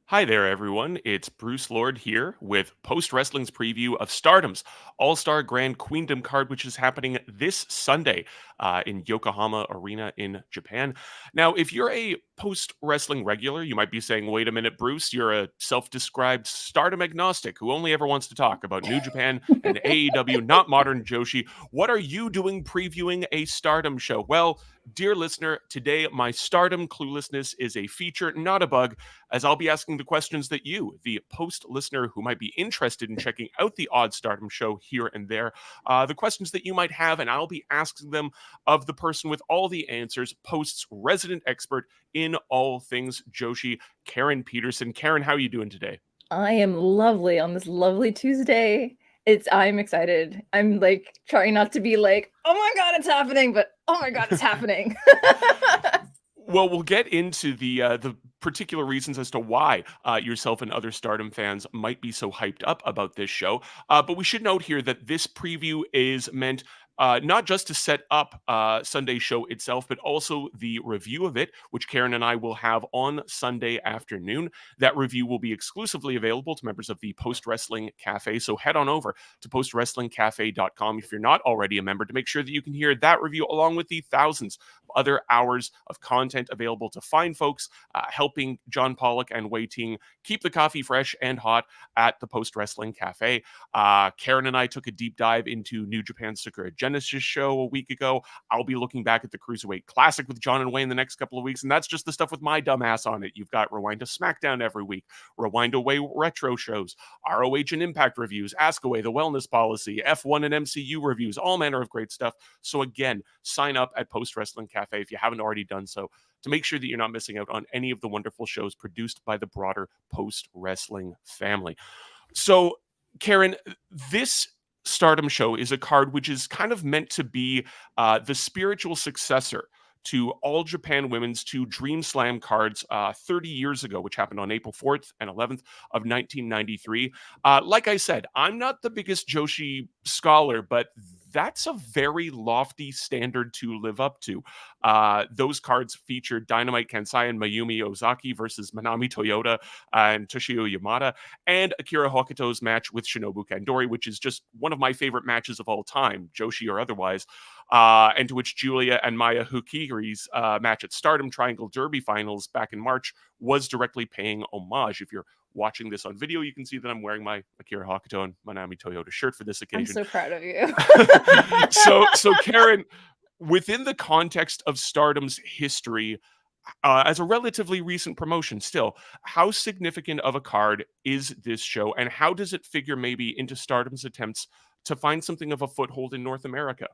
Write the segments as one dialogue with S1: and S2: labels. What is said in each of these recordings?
S1: Hi there, everyone. It's Bruce Lord here with Post Wrestling's preview of Stardom's All Star Grand Queendom card, which is happening this Sunday in Yokohama Arena in Japan. Now, if you're a Post Wrestling regular, you might be saying, wait a minute, Bruce, you're a self described Stardom agnostic who only ever wants to talk about New Japan and AEW, not modern Joshi. What are you doing previewing a Stardom show? Well, dear listener, today my Stardom cluelessness is a feature, not a bug, as I'll be asking the questions that you, the post listener who might be interested in checking out the Odd Stardom show here and there, the questions that you might have, and I'll be asking them of the person with all the answers, Post's resident expert in all things Joshi, Karen Peterson. Karen, how are you doing today?
S2: I am lovely on this lovely Tuesday. I'm excited. I'm like trying not to be like, oh my god, it's happening, but oh my god, it's happening.
S1: Well, we'll get into the particular reasons as to why yourself and other Stardom fans might be so hyped up about this show. But we should note here that this preview is meant not just to set up Sunday's show itself, but also the review of it, which Karen and I will have on Sunday afternoon. That review will be exclusively available to members of the Post Wrestling Cafe. So head on over to postwrestlingcafe.com if you're not already a member to make sure that you can hear that review along with the thousands other hours of content available to fine folks, helping John Pollock and Wei Ting keep the coffee fresh and hot at the Post Wrestling Cafe. Karen and I took a deep dive into New Japan Sakura Genesis show a week ago. I'll be looking back at the Cruiserweight Classic with John and Wayne the next couple of weeks, and that's just the stuff with my dumb ass on it. You've got Rewind to SmackDown every week, Rewind Away retro shows, ROH and Impact reviews, Ask Away, the Wellness Policy, F1 and MCU reviews, all manner of great stuff. So again, sign up at Post Wrestling Cafe if you haven't already done so to make sure that you're not missing out on any of the wonderful shows produced by the broader Post Wrestling family. So, Karen, this Stardom show is a card which is kind of meant to be the spiritual successor to All Japan Women's two Dream Slam cards 30 years ago, which happened on April 4th and 11th of 1993. Like I said, I'm not the biggest Joshi scholar, but that's a very lofty standard to live up to. Those cards featured Dynamite Kansai and Mayumi Ozaki versus Manami Toyota and Toshio Yamada, and Akira Hokuto's match with Shinobu Kandori, which is just one of my favorite matches of all time, Joshi or otherwise, and to which Giulia and Maya Hukiri's match at Stardom Triangle Derby Finals back in March was directly paying homage. If you're watching this on video, you can see that I'm wearing my Akira Hokuto and Manami Toyota shirt for this
S2: I'm
S1: occasion.
S2: so proud of you.
S1: So Karen, within the context of Stardom's history, as a relatively recent promotion still, how significant of a card is this show, and how does it figure maybe into Stardom's attempts to find something of a foothold in North America?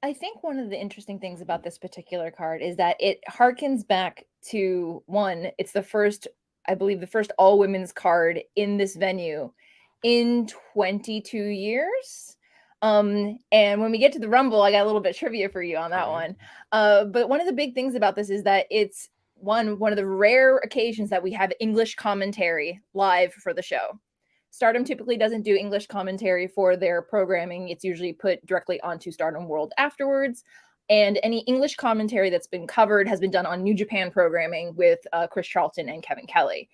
S2: I think one of the interesting things about this particular card is that it harkens back to one, it's the first, I believe, the first all women's card in this venue in 22 years. And when we get to the Rumble, I got a little bit of trivia for you on that one. But one of the big things about this is that it's one of the rare occasions that we have English commentary live for the show. Stardom typically doesn't do English commentary for their programming. It's usually put directly onto Stardom World afterwards. And any English commentary that's been covered has been done on New Japan programming with Chris Charlton and Kevin Kelly.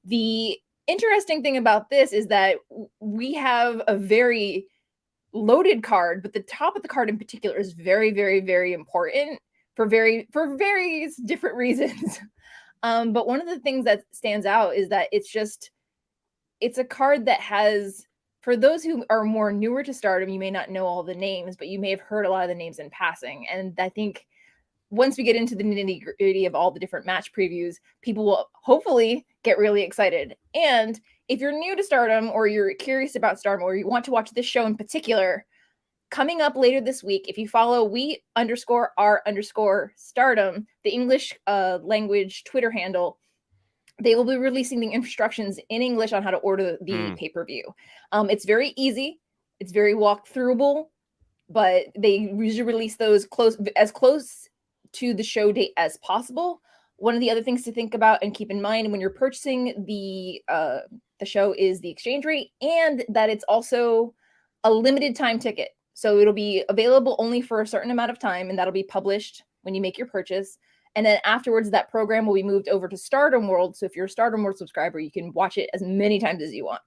S2: The interesting thing about this is that we have a very loaded card, but the top of the card in particular is very, very, very important for various different reasons. But one of the things that stands out is that it's a card that has, for those who are more newer to Stardom, you may not know all the names, but you may have heard a lot of the names in passing. And I think once we get into the nitty gritty of all the different match previews, people will hopefully get really excited. And if you're new to Stardom, or you're curious about Stardom, or you want to watch this show in particular, coming up later this week, if you follow we_r_Stardom, the English language Twitter handle, they will be releasing the instructions in English on how to order the pay-per-view. It's very easy. It's very walkthroughable, but they usually release those as close to the show date as possible. One of the other things to think about and keep in mind when you're purchasing the show is the exchange rate, and that it's also a limited time ticket. So it'll be available only for a certain amount of time, and that'll be published when you make your purchase. And then afterwards, that program will be moved over to Stardom World. So if you're a Stardom World subscriber, you can watch it as many times as you want.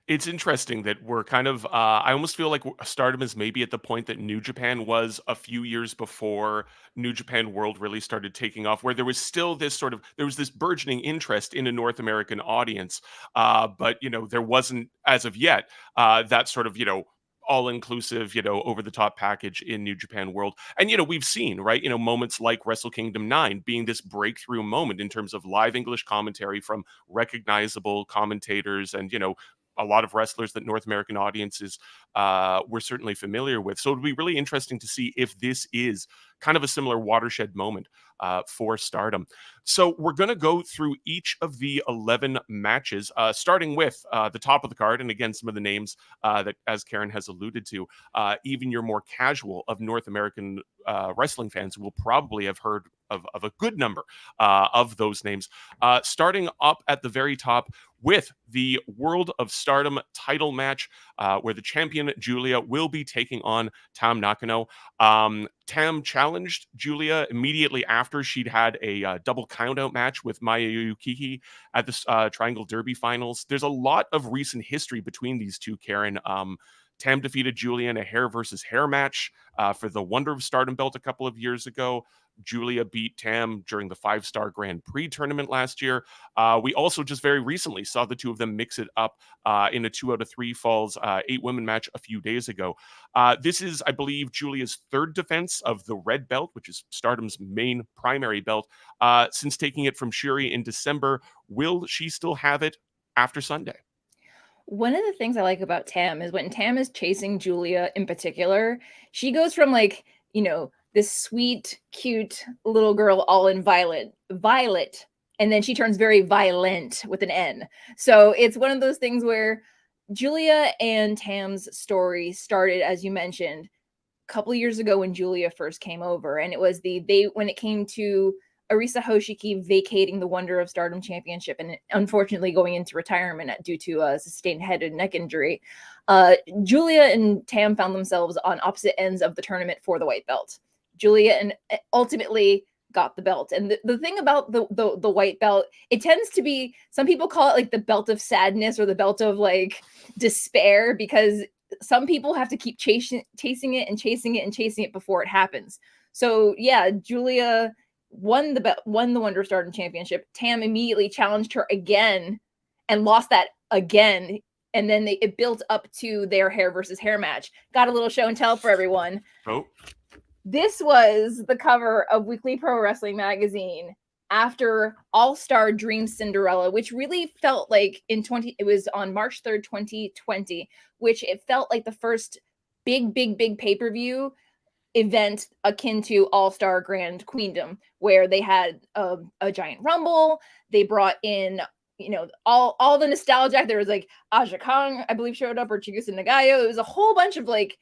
S1: It's interesting that we're kind of, I almost feel like Stardom is maybe at the point that New Japan was a few years before New Japan World really started taking off, where there was still this sort of, there was this burgeoning interest in a North American audience. But, there wasn't, as of yet, that sort of, all inclusive, over the top package in New Japan World. And, we've seen, right, moments like Wrestle Kingdom 9 being this breakthrough moment in terms of live English commentary from recognizable commentators and, a lot of wrestlers that North American audiences were certainly familiar with. So it'll be really interesting to see if this is kind of a similar watershed moment for Stardom. So we're going to go through each of the 11 matches, starting with the top of the card. And again, some of the names that, as Karen has alluded to, even your more casual of North American wrestling fans will probably have heard of a good number of those names. Starting up at the very top with the World of Stardom title match, where the champion Giulia will be taking on Tam Nakano. Tam challenged Giulia immediately after she'd had a double countout match with Mayu at the Triangle Derby finals. There's a lot of recent history between these two, Karen. Tam defeated Giulia in a hair versus hair match for the Wonder of Stardom belt a couple of years ago. Giulia beat Tam during the 5-Star Grand Prix tournament last year. We also just very recently saw the two of them mix it up in a 2 out of 3 falls 8-women match a few days ago. This is, I believe, Giulia's third defense of the red belt, which is Stardom's main primary belt, since taking it from Syuri in December. Will she still have it after Sunday?
S2: One of the things I like about Tam is when Tam is chasing Giulia in particular, she goes from like, this sweet, cute little girl all in violet, and then she turns very violent with an N. So it's one of those things where Giulia and Tam's story started, as you mentioned, a couple of years ago when Giulia first came over, and it was when it came to Arisa Hoshiki vacating the Wonder of Stardom Championship and unfortunately going into retirement due to a sustained head and neck injury. Giulia and Tam found themselves on opposite ends of the tournament for the white belt. Giulia and ultimately got the belt. And the thing about the white belt, it tends to be, some people call it like the belt of sadness or the belt of like despair, because some people have to keep chasing it before it happens. So yeah, Giulia won the Wonder Stardom Championship. Tam immediately challenged her again and lost that again. And then it built up to their hair versus hair match. Got a little show and tell for everyone.
S1: Oh.
S2: This was the cover of Weekly Pro Wrestling Magazine after All-Star Dream Cinderella, which really felt like it was on March 3rd, 2020, which it felt like the first big pay-per-view event akin to All-Star Grand Queendom, where they had a giant rumble. They brought in, all the nostalgia. There was like Aja Kong, I believe, showed up, or Chigusa Nagayo. It was a whole bunch of like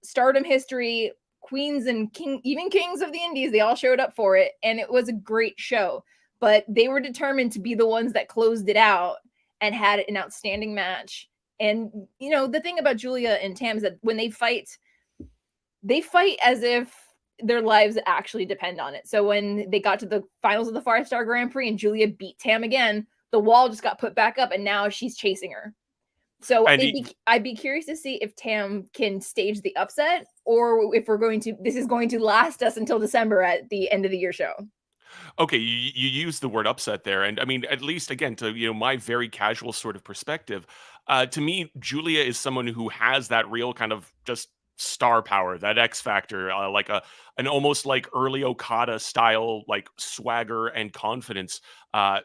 S2: Stardom history, queens and even kings of the indies. They all showed up for it, and it was a great show. But they were determined to be the ones that closed it out and had an outstanding match. And the thing about Giulia and Tam is that when they fight as if their lives actually depend on it. So when they got to the finals of the 5-Star Grand Prix and Giulia beat Tam again, the wall just got put back up and now she's chasing her. So I'd be curious to see if Tam can stage the upset, or if this is going to last us until December at the end of the year show.
S1: Okay, you use the word upset there, and I mean, at least again, to my very casual sort of perspective, to me, Giulia is someone who has that real kind of just star power, that X factor, like an almost like early Okada style like swagger and confidence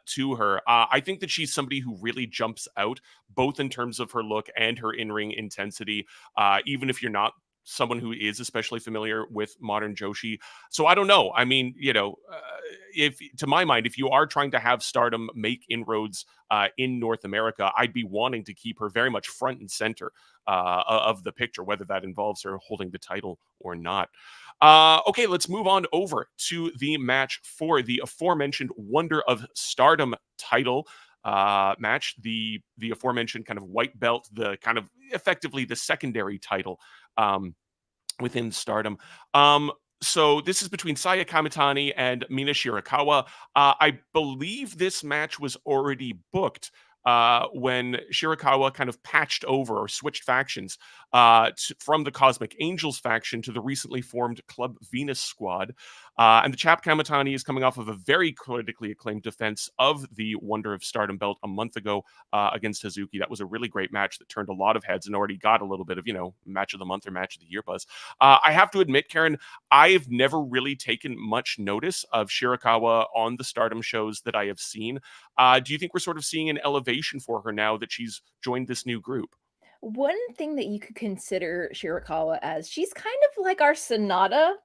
S1: to her. I think that she's somebody who really jumps out, both in terms of her look and her in-ring intensity. Even if you're not someone who is especially familiar with modern Joshi. So I don't know. I mean, if to my mind, if you are trying to have Stardom make inroads in North America, I'd be wanting to keep her very much front and center of the picture, whether that involves her holding the title or not. Okay, let's move on over to the match for the aforementioned Wonder of Stardom title match. The aforementioned kind of white belt, the kind of effectively the secondary title within Stardom. So this is between Saya Kamitani and Mina Shirakawa. I believe this match was already booked when Shirakawa kind of patched over or switched factions from the Cosmic Angels faction to the recently formed Club Venus squad. And the chap Kamitani is coming off of a very critically acclaimed defense of the Wonder of Stardom belt a month ago against Suzuki. That was a really great match that turned a lot of heads and already got a little bit of, match of the month or match of the year buzz. I have to admit, Karen, I've never really taken much notice of Shirakawa on the Stardom shows that I have seen. Do you think we're sort of seeing an elevation for her now that she's joined this new group?
S2: One thing that you could consider Shirakawa as, she's kind of like our Sonata,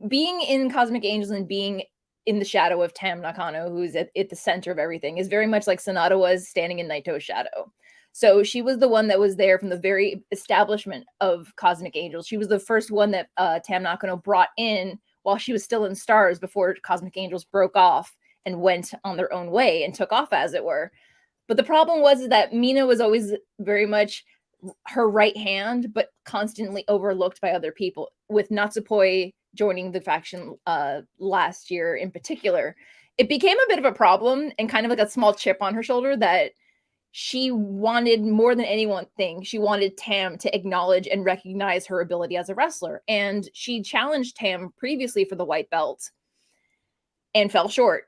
S2: being in Cosmic Angels and being in the shadow of Tam Nakano, who's at the center of everything, is very much like Sonata was standing in Naito's shadow. So she was the one that was there from the very establishment of Cosmic Angels. She was the first one that Tam Nakano brought in while she was still in Stars, before Cosmic Angels broke off and went on their own way and took off, as it were. But the problem was that Mina was always very much her right hand, but constantly overlooked by other people. With Natsupoi joining the faction last year in particular, it became a bit of a problem and kind of like a small chip on her shoulder that she wanted more than anything. She wanted Tam to acknowledge and recognize her ability as a wrestler. And she challenged Tam previously for the white belt and fell short.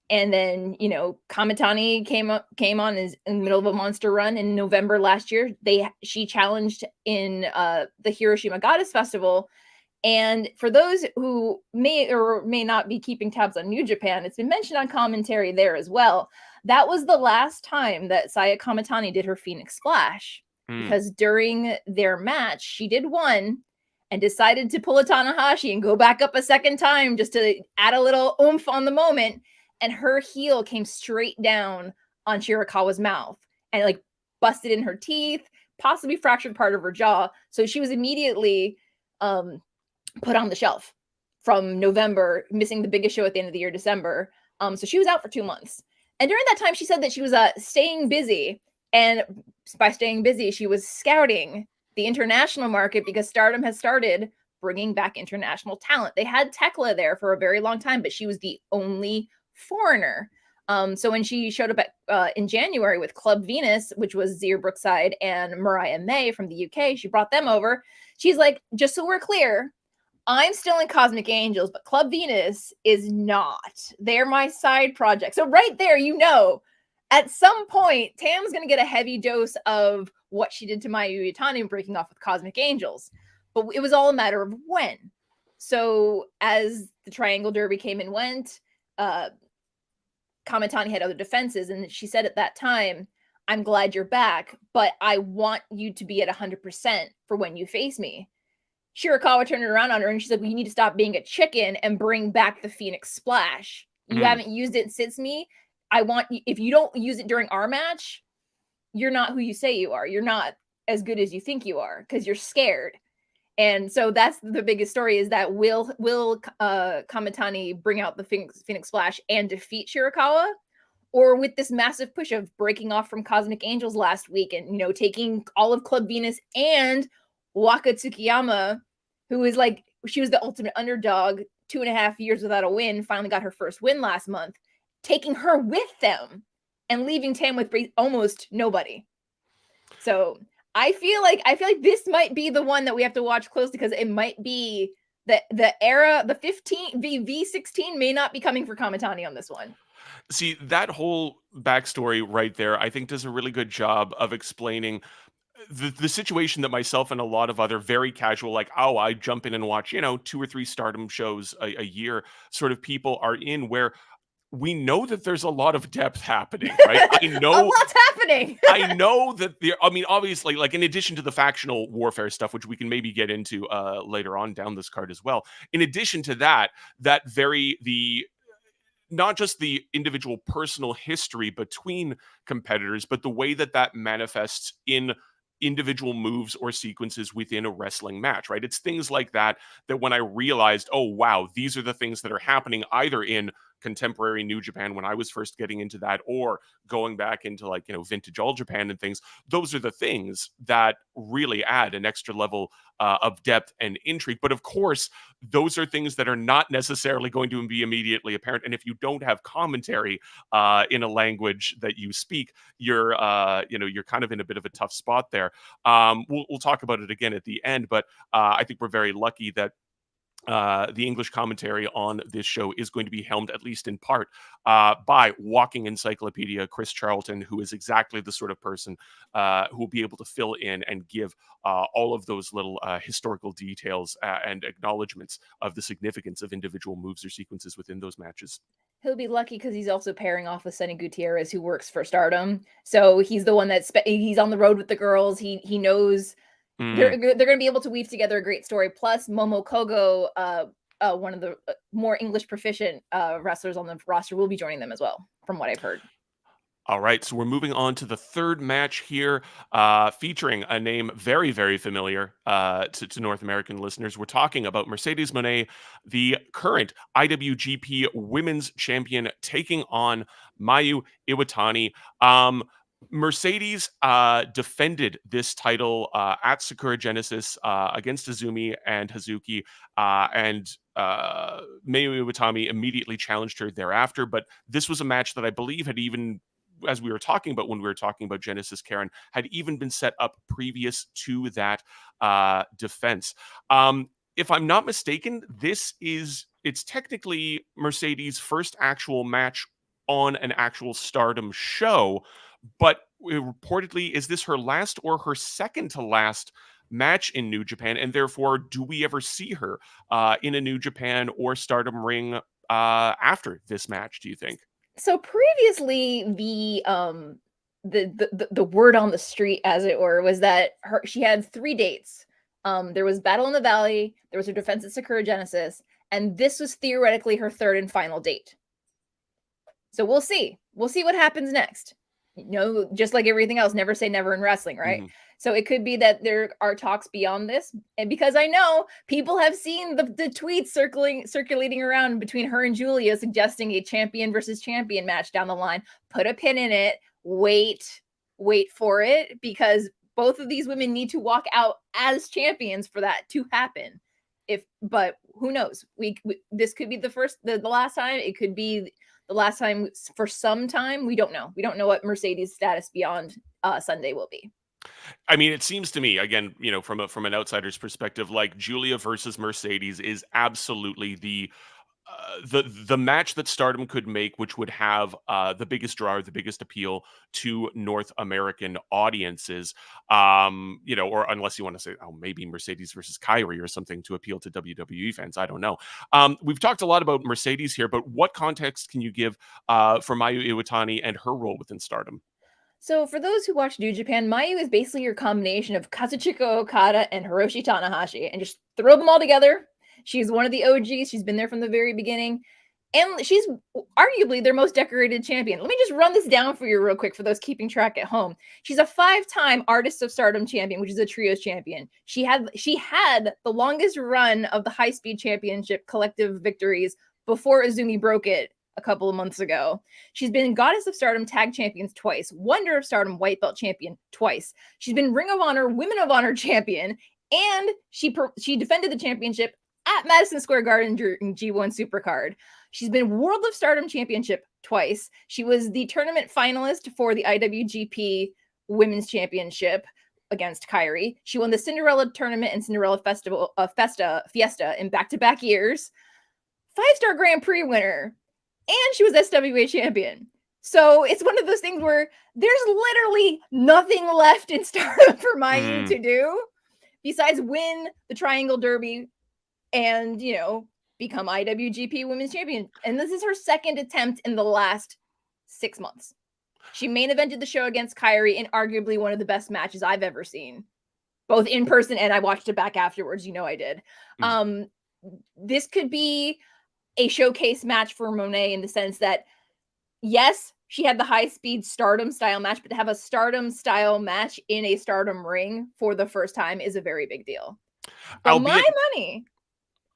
S2: And then, Kamitani came on in the middle of a monster run in November last year. She challenged in the Hiroshima Goddess Festival. And for those who may or may not be keeping tabs on New Japan, it's been mentioned on commentary there as well. That was the last time that Saya Kamitani did her Phoenix Splash, because during their match, she did one and decided to pull a Tanahashi and go back up a second time just to add a little oomph on the moment. And her heel came straight down on Shirakawa's mouth and like busted in her teeth, possibly fractured part of her jaw. So she was immediately put on the shelf from November, missing the biggest show at the end of the year, December. So she was out for 2 months. And during that time, she said that she was staying busy. And by staying busy, she was scouting the international market, because Stardom has started bringing back international talent. They had Tekla there for a very long time, but she was the only foreigner. So when she showed up in January with Club Venus, which was Zia Brookside and Mariah May from the UK, she brought them over. She's like, just so we're clear, I'm still in Cosmic Angels, but Club Venus is not. They're my side project. So right there, at some point, Tam's going to get a heavy dose of what she did to Mayu Iwatani breaking off with Cosmic Angels. But it was all a matter of when. So as the Triangle Derby came and went, Kamitani had other defenses, and she said at that time, I'm glad you're back, but I want you to be at 100% for when you face me. Shirakawa turned it around on her and she said, well, you need to stop being a chicken and bring back the Phoenix Splash. You haven't used it since me. I want you, if you don't use it during our match, you're not who you say you are. You're not as good as you think you are, because you're scared. And so that's the biggest story, is that will Kamitani bring out the Phoenix Splash and defeat Shirakawa? Or with this massive push of breaking off from Cosmic Angels last week and, taking all of Club Venus and Waka Tsukiyama, who is like, she was the ultimate underdog, 2.5 years without a win, finally got her first win last month, taking her with them and leaving Tam with almost nobody. So I feel like this might be the one that we have to watch closely, because it might be the era, the 15 V16 may not be coming for Kamitani on this one.
S1: See, that whole backstory right there, I think, does a really good job of explaining the situation that myself and a lot of other very casual, like, oh, I jump in and watch, 2 or 3 Stardom shows a year sort of people are in, where we know that there's a lot of depth happening, right? I know
S2: a lot's happening.
S1: I know that obviously, like, in addition to the factional warfare stuff, which we can maybe get into later on down this card as well. In addition to that, not just the individual personal history between competitors, but the way that manifests in individual moves or sequences within a wrestling match, right? It's things like that when I realized, oh, wow, these are the things that are happening either in contemporary New Japan when I was first getting into that, or going back into like, vintage All Japan and things. Those are the things that really add an extra level of depth and intrigue. But of course, those are things that are not necessarily going to be immediately apparent. And if you don't have commentary in a language that you speak, you're kind of in a bit of a tough spot there. We'll talk about it again at the end, but I think we're very lucky that the English commentary on this show is going to be helmed, at least in part, by walking encyclopedia Chris Charlton, who is exactly the sort of person who will be able to fill in and give all of those little historical details and acknowledgments of the significance of individual moves or sequences within those matches.
S2: He'll be lucky because he's also pairing off with Sonny Gutierrez, who works for Stardom. So he's the one he's on the road with the girls. He knows they're going to be able to weave together a great story. Plus, Momo Kogo, one of the more English proficient wrestlers on the roster, will be joining them as well, from what I've heard.
S1: All right, so we're moving on to the third match here, featuring a name very, very familiar to North American listeners. We're talking about Mercedes Moné, the current IWGP Women's Champion, taking on Mayu Iwatani. Mercedes defended this title at Sakura Genesis against Azumi and Hazuki, and Mayu Iwatani immediately challenged her thereafter. But this was a match that I believe had even, as we were talking about when we were talking about Genesis, Karen, had even been set up previous to that defense. If I'm not mistaken, it's technically Mercedes' first actual match on an actual Stardom show, but reportedly, is this her last or her second to last match in New Japan? And therefore, do we ever see her in a New Japan or Stardom ring after this match, do you think?
S2: So previously, the word on the street, as it were, was that she had 3 dates. There was Battle in the Valley, there was her defense at Sakura Genesis, and this was theoretically her 3rd and final date. So we'll see. We'll see what happens next. Just like everything else, never say never in wrestling, right? Mm-hmm. So it could be that there are talks beyond this. And because I know people have seen the tweets circulating around between her and Giulia suggesting a champion versus champion match down the line. Put a pin in it. Wait for it, because both of these women need to walk out as champions for that to happen. But who knows? This could be the last time. It could be the last time for some time. We don't know. We don't know what Mercedes' status beyond Sunday will be.
S1: I mean, it seems to me, again, from an outsider's perspective, like Giulia versus Mercedes is absolutely the match that Stardom could make, which would have the biggest draw, the biggest appeal to North American audiences, or unless you want to say, maybe Mercedes versus KAIRI or something to appeal to WWE fans. I don't know. We've talked a lot about Mercedes here, but what context can you give for Mayu Iwatani and her role within Stardom?
S2: So for those who watch New Japan, Mayu is basically your combination of Kazuchika Okada and Hiroshi Tanahashi, and just throw them all together. She's one of the OGs. She's been there from the very beginning. And she's arguably their most decorated champion. Let me just run this down for you real quick for those keeping track at home. She's a 5-time Artists of Stardom champion, which is a trios champion. She had the longest run of the High Speed Championship collective victories before Azumi broke it a couple of months ago. She's been Goddess of Stardom tag champions twice, Wonder of Stardom white belt champion twice. She's been Ring of Honor Women of Honor champion, and she defended the championship at Madison Square Garden during G1 Supercard. She's been World of Stardom Championship twice. She was the tournament finalist for the IWGP Women's Championship against KAIRI. She won the Cinderella Tournament and Cinderella Fiesta in back-to-back years. 5-star Grand Prix winner. And she was SWA champion. So it's one of those things where there's literally nothing left in Stardom for Mayu to do besides win the Triangle Derby and, become IWGP Women's Champion. And this is her second attempt in the last 6 months. She main evented the show against KAIRI in arguably one of the best matches I've ever seen, both in person and I watched it back afterwards. I did. This could be a showcase match for Moné in the sense that, yes, she had the high-speed Stardom style match, but to have a Stardom style match in a Stardom ring for the first time is a very big deal. For my money,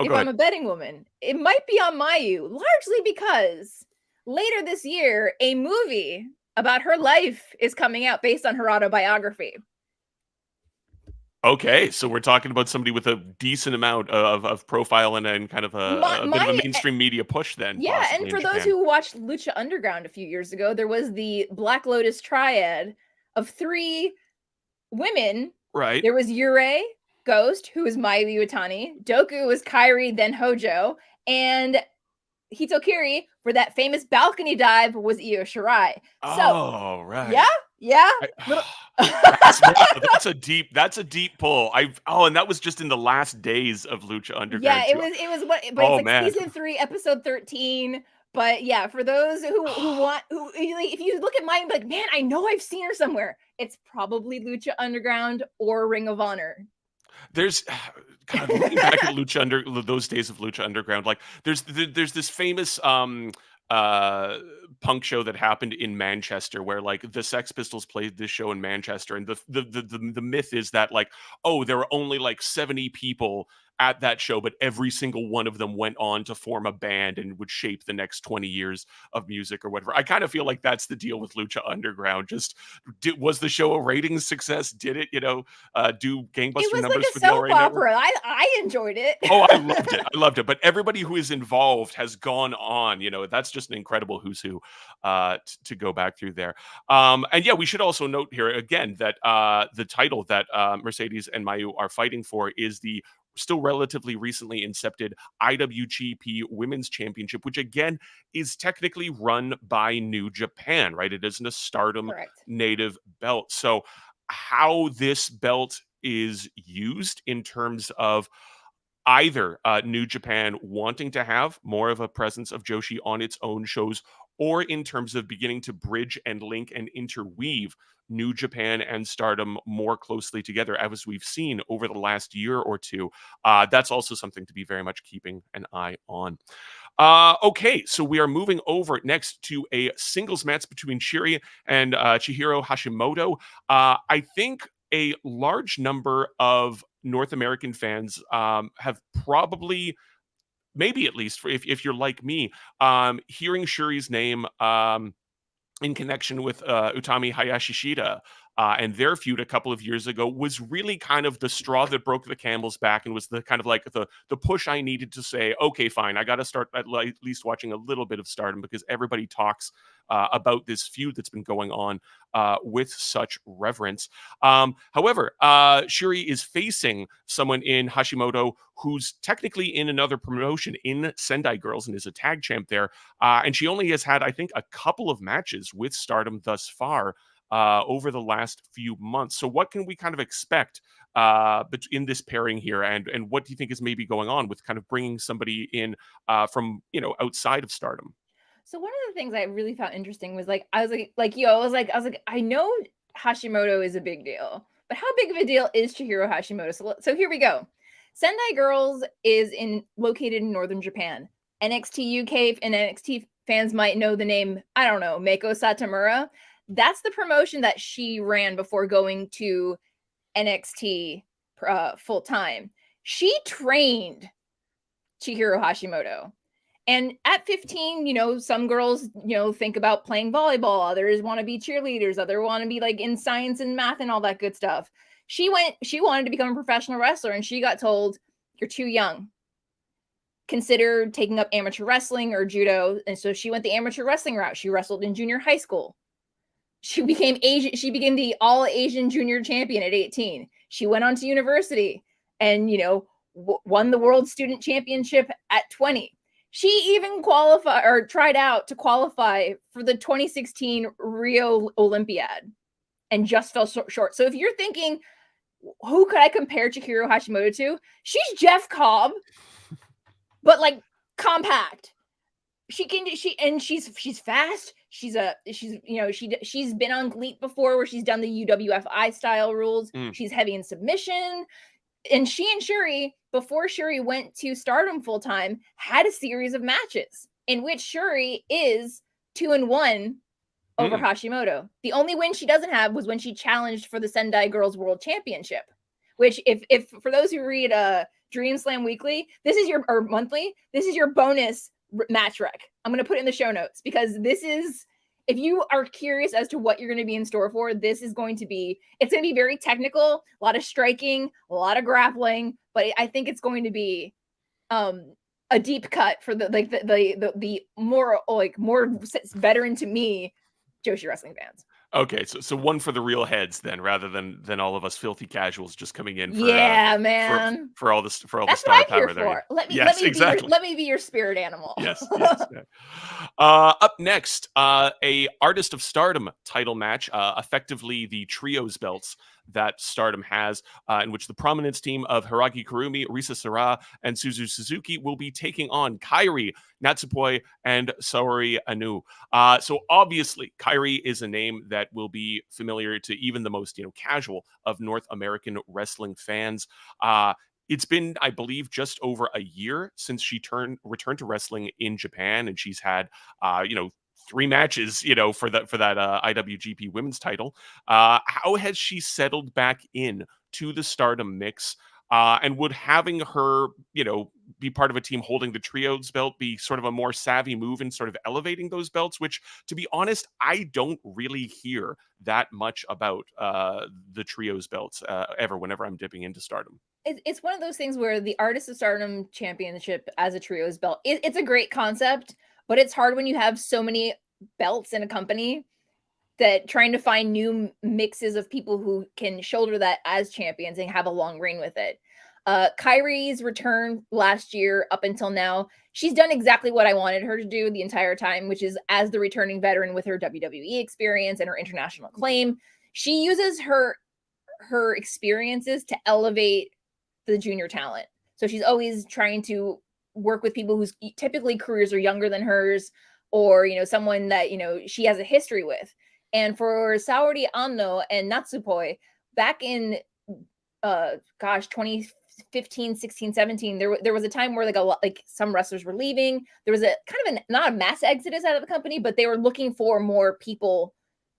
S1: Oh,
S2: if
S1: go
S2: I'm
S1: ahead.
S2: a betting woman, it might be on Mayu, largely because later this year, a movie about her life is coming out based on her autobiography.
S1: Okay, so we're talking about somebody with a decent amount of profile and kind of a bit of a mainstream media push then,
S2: Yeah, and
S1: possibly in
S2: for those
S1: Japan.
S2: who watched Lucha Underground a few years ago, there was the Black Lotus triad of 3 women.
S1: Right.
S2: There was Yurei, Ghost, who was Mayu Iwatani, Doku was Kairi, then Hojo, and Hitokiri for that famous balcony dive was Io Shirai. So,
S1: Oh,
S2: yeah,
S1: right.
S2: yeah,
S1: I
S2: little
S1: that's a deep pull. And that was just in the last days of Lucha
S2: yeah,
S1: Underground
S2: it
S1: too.
S2: was what, but it's
S1: Oh,
S2: like
S1: man.
S2: season 3, episode 13. But yeah, for those who want like, if you look at mine, like, man, I know I've seen her somewhere. It's probably Lucha Underground or Ring of Honor.
S1: There's God, looking back at Lucha Under those days of Lucha Underground, like there's this famous uh punk show that happened in Manchester where like the Sex Pistols played this show in Manchester, and the myth is that like, oh, there were only like 70 people at that show, but every single one of them went on to form a band and would shape the next 20 years of music or whatever. I kind of feel like that's the deal with Lucha Underground. Just was the show a ratings success? Did it, do
S2: It
S1: gangbuster
S2: was like
S1: numbers
S2: a
S1: for the
S2: soap
S1: LRA network?
S2: opera. I enjoyed it.
S1: Oh, I loved it. I loved it. But everybody who is involved has gone on. That's just an incredible who's who to go back through there. And yeah, we should also note here again that the title that Mercedes and Mayu are fighting for is the still relatively recently incepted IWGP Women's Championship, which again is technically run by New Japan, right? It isn't a Stardom
S2: Correct.
S1: native belt. So, how this belt is used in terms of either New Japan wanting to have more of a presence of Joshi on its own shows, or in terms of beginning to bridge and link and interweave New Japan and Stardom more closely together, as we've seen over the last year or two. That's also something to be very much keeping an eye on. Okay, so we are moving over next to a singles match between Syuri and Chihiro Hashimoto. I think a large number of North American fans have probably, maybe at least, if you're like me, hearing Shuri's name in connection with Utami Hayashishita and their feud a couple of years ago was really kind of the straw that broke the camel's back, and was the kind of like the push I needed to say, okay, fine, I got to start at least watching a little bit of Stardom, because everybody talks about this feud that's been going on with such reverence. However, Syuri is facing someone in Hashimoto who's technically in another promotion in Sendai Girls and is a tag champ there. And she only has had, I think, a couple of matches with Stardom thus far over the last few months. So, what can we kind of expect in this pairing here, and what do you think is maybe going on with kind of bringing somebody in from outside of Stardom?
S2: So one of the things I really found interesting was like I was like you, I was like I know Hashimoto is a big deal, but how big of a deal is Chihiro Hashimoto? So here we go. Sendai Girls is located in northern Japan. NXT UK and NXT fans might know the name, I don't know, Meiko Satomura. That's the promotion that she ran before going to NXT full time. She trained Chihiro Hashimoto. And at 15, some girls, think about playing volleyball. Others want to be cheerleaders. Others want to be like in science and math and all that good stuff. She wanted to become a professional wrestler, and she got told, you're too young. Consider taking up amateur wrestling or judo. And so she went the amateur wrestling route. She wrestled in junior high school. She became the all Asian junior champion at 18. She went on to university and, won the world student championship at 20. She even tried out to qualify for the 2016 Rio Olympiad and just fell short. So if you're thinking, who could I compare Chihiro Hashimoto to? She's Jeff Cobb, but like compact. She's fast. She's been on GLEAT before, where she's done the UWFI style rules. She's heavy in submission. And she and Syuri, before Syuri went to Stardom full time, had a series of matches in which Syuri is 2-1 over Hashimoto. The only win she doesn't have was when she challenged for the Sendai Girls World Championship, which if for those who read Dream Slam Weekly, this is your, or monthly, this is your bonus match rec. I'm going to put it in the show notes because this is, if you are curious as to what you're going to be in store for, this is going to be, it's going to be very technical, a lot of striking, a lot of grappling, but I think it's going to be a deep cut for the more veteran to me Joshi wrestling fans.
S1: Okay, so one for the real heads then, rather than all of us filthy casuals just coming in for
S2: man,
S1: for all this for all
S2: that's
S1: the
S2: what
S1: star
S2: I'm here
S1: power there.
S2: for.
S1: Yes, exactly.
S2: Let me be your spirit animal.
S1: Yes. Up next, a Artist of Stardom title match, effectively the trios belts that Stardom has, in which the Prominence team of Hiiragi Kurumi, Risa Sera, and Suzu Suzuki will be taking on KAIRI, Natsupoi, and Saori Anou. So obviously, KAIRI is a name that will be familiar to even the most casual of North American wrestling fans. It's been, I believe, just over a year since she returned to wrestling in Japan, and she's had, 3 matches, for that IWGP Women's title. How has she settled back in to the Stardom mix? And would having her, be part of a team holding the trios belt be sort of a more savvy move in sort of elevating those belts? Which, to be honest, I don't really hear that much about the trios belts ever. Whenever I'm dipping into Stardom.
S2: It's one of those things where the Artist of Stardom Championship as a trios belt, it's a great concept, but it's hard when you have so many belts in a company that trying to find new mixes of people who can shoulder that as champions and have a long reign with it. KAIRI's return last year up until now, she's done exactly what I wanted her to do the entire time, which is as the returning veteran with her WWE experience and her international acclaim, she uses her experiences to elevate the junior talent. So she's always trying to work with people whose typically careers are younger than hers, or someone that she has a history with. And for Saori Anou and Natsupoi, back in 2015, 16, 17, there was a time where some wrestlers were leaving. There was a kind of not a mass exodus out of the company, but they were looking for more people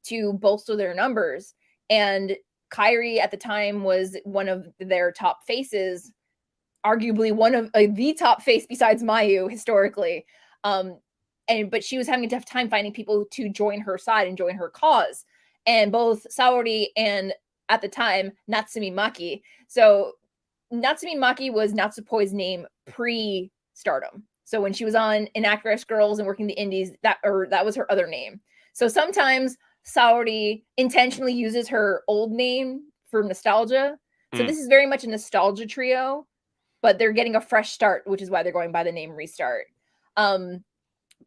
S2: to bolster their numbers. And KAIRI at the time was one of their top faces, arguably one of the top face besides Mayu historically. But she was having a tough time finding people to join her side and join her cause. And both Saori and, at the time, Natsumi Maki. So Natsumi Maki was Natsupoi's name pre-Stardom. So when she was on Inaccurate Girls and working the indies, that was her other name. So sometimes Saori intentionally uses her old name for nostalgia. So this is very much a nostalgia trio, but they're getting a fresh start, which is why they're going by the name Restart.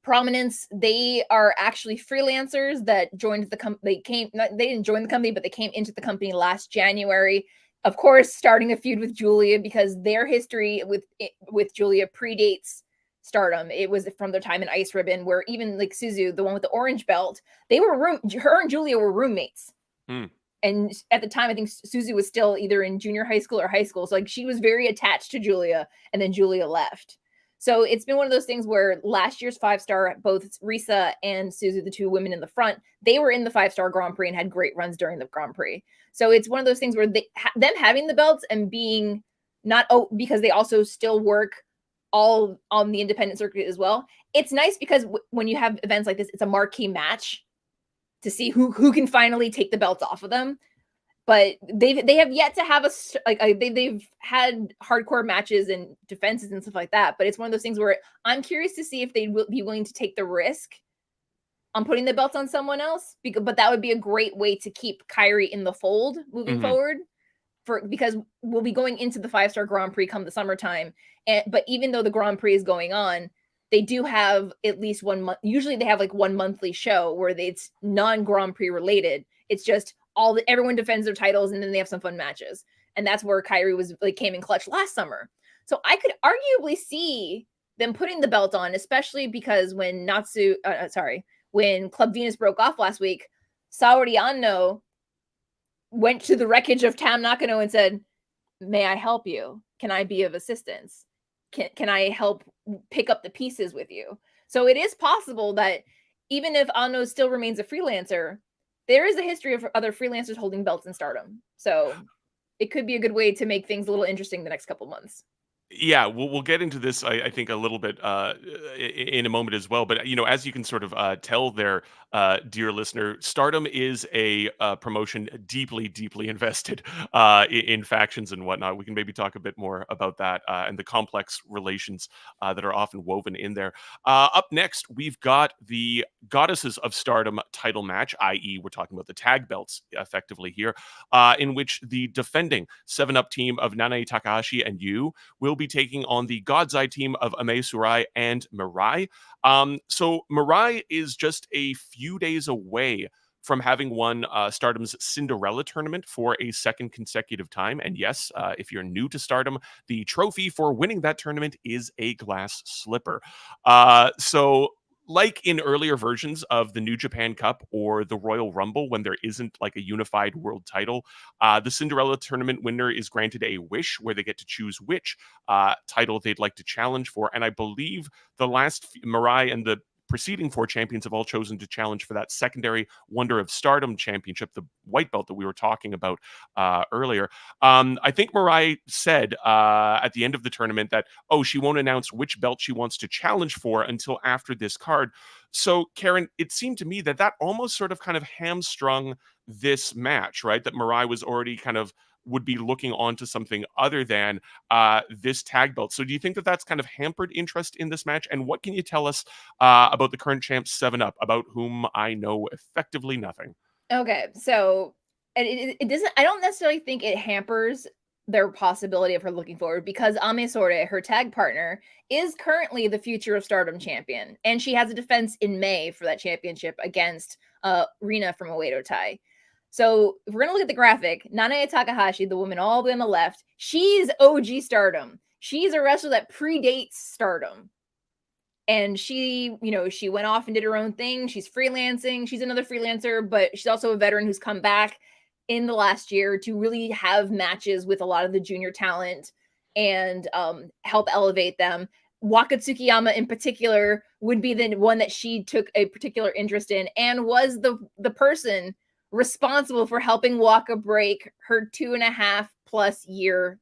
S2: Prominence, they are actually freelancers that joined the company. They didn't join the company, but they came into the company last January. Of course, starting a feud with Giulia because their history with Giulia predates Stardom. It was from their time in Ice Ribbon, where even like Suzu, the one with the orange belt, her and Giulia were roommates. And at the time, I think Suzu was still either in junior high school or high school. So she was very attached to Giulia, and then Giulia left. So it's been one of those things where last year's 5-star, both Risa and Suzu, the 2 women in the front, they were in the 5-star Grand Prix and had great runs during the Grand Prix. So it's one of those things where them having the belts and being because they also still work all on the independent circuit as well. It's nice because when you have events like this, it's a marquee match to see who can finally take the belts off of them. But they have yet to have they've had hardcore matches and defenses and stuff like that. But it's one of those things where I'm curious to see if they will be willing to take the risk on putting the belts on someone else. But that would be a great way to keep KAIRI in the fold moving forward. Because we'll be going into the 5-star Grand Prix come the summertime. But even though the Grand Prix is going on, they do have at least 1 month. Usually they have like one monthly show where it's non-Grand Prix related. It's just everyone defends their titles and then they have some fun matches. And that's where KAIRI came in clutch last summer. So I could arguably see them putting the belt on, especially because when Club Venus broke off last week, Saori Anou went to the wreckage of Tam Nakano and said, "May I help you? Can I be of assistance? Can I help pick up the pieces with you?" So it is possible that even if Anou still remains a freelancer, there is a history of other freelancers holding belts in Stardom. So it could be a good way to make things a little interesting the next couple months.
S1: Yeah, we'll get into this, I think, a little bit in a moment as well. But as you can sort of tell there, dear listener, Stardom is a promotion deeply, deeply invested in factions and whatnot. We can maybe talk a bit more about that and the complex relations that are often woven in there. Up next, we've got the Goddesses of Stardom title match, i.e., we're talking about the tag belts effectively here, in which the defending 7-Up team of Nanae, Takahashi, and Yu will be taking on the God's Eye team of Ame Surai and Mirai. So Mirai is just a few days away from having won Stardom's Cinderella tournament for a second consecutive time. And yes, if you're new to Stardom, the trophy for winning that tournament is a glass slipper. So like in earlier versions of the New Japan Cup or the Royal Rumble, when there isn't like a unified world title, the Cinderella tournament winner is granted a wish where they get to choose which title they'd like to challenge for. And I believe the last Mirai and the preceding 4 champions have all chosen to challenge for that secondary Wonder of Stardom championship, the white belt that we were talking about earlier. I think Mirai said at the end of the tournament that, she won't announce which belt she wants to challenge for until after this card. So, Karen, it seemed to me that almost sort of kind of hamstrung this match, right? That Mirai was already kind of would be looking on to something other than this tag belt. So do you think that that's kind of hampered interest in this match? And what can you tell us about the current champs 7-Up, about whom I know effectively nothing?
S2: Okay, so and it doesn't. I don't necessarily think it hampers their possibility of her looking forward because Ame Sohrei, her tag partner, is currently the Future of Stardom champion, and she has a defense in May for that championship against Rina from Oedo Tai. So if we're gonna look at the graphic, Nanae Takahashi, the woman all the way on the left, she's OG Stardom. She's a wrestler that predates Stardom. And she went off and did her own thing. She's freelancing. She's another freelancer, but she's also a veteran who's come back in the last year to really have matches with a lot of the junior talent and help elevate them. Waka Tsukiyama in particular would be the one that she took a particular interest in and was the person responsible for helping Waka break her 2.5+ year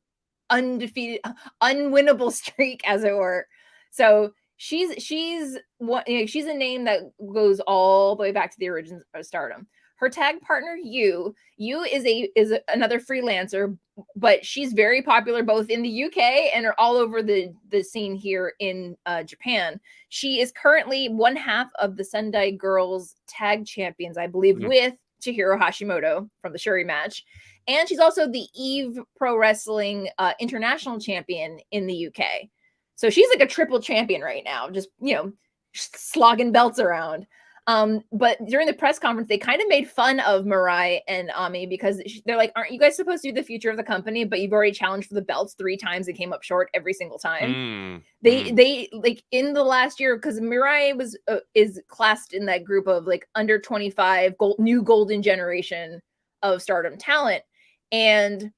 S2: undefeated, unwinnable streak, as it were. So she's what she's a name that goes all the way back to the origins of Stardom. Her tag partner Yu is another freelancer, but she's very popular both in the UK and all over the scene here in Japan. She is currently one half of the Sendai girls tag champions, I believe, with Chihiro Hashimoto from the Syuri match. And she's also the Eve Pro Wrestling international champion in the UK. So she's like a triple champion right now, just, slogging belts around. But during the press conference, they kind of made fun of Mirai and Ami because they're like, aren't you guys supposed to be the future of the company? But you've already challenged for the belts 3 times and came up short every single time. They like in the last year, because Mirai is classed in that group of like under 25 new golden generation of Stardom talent. And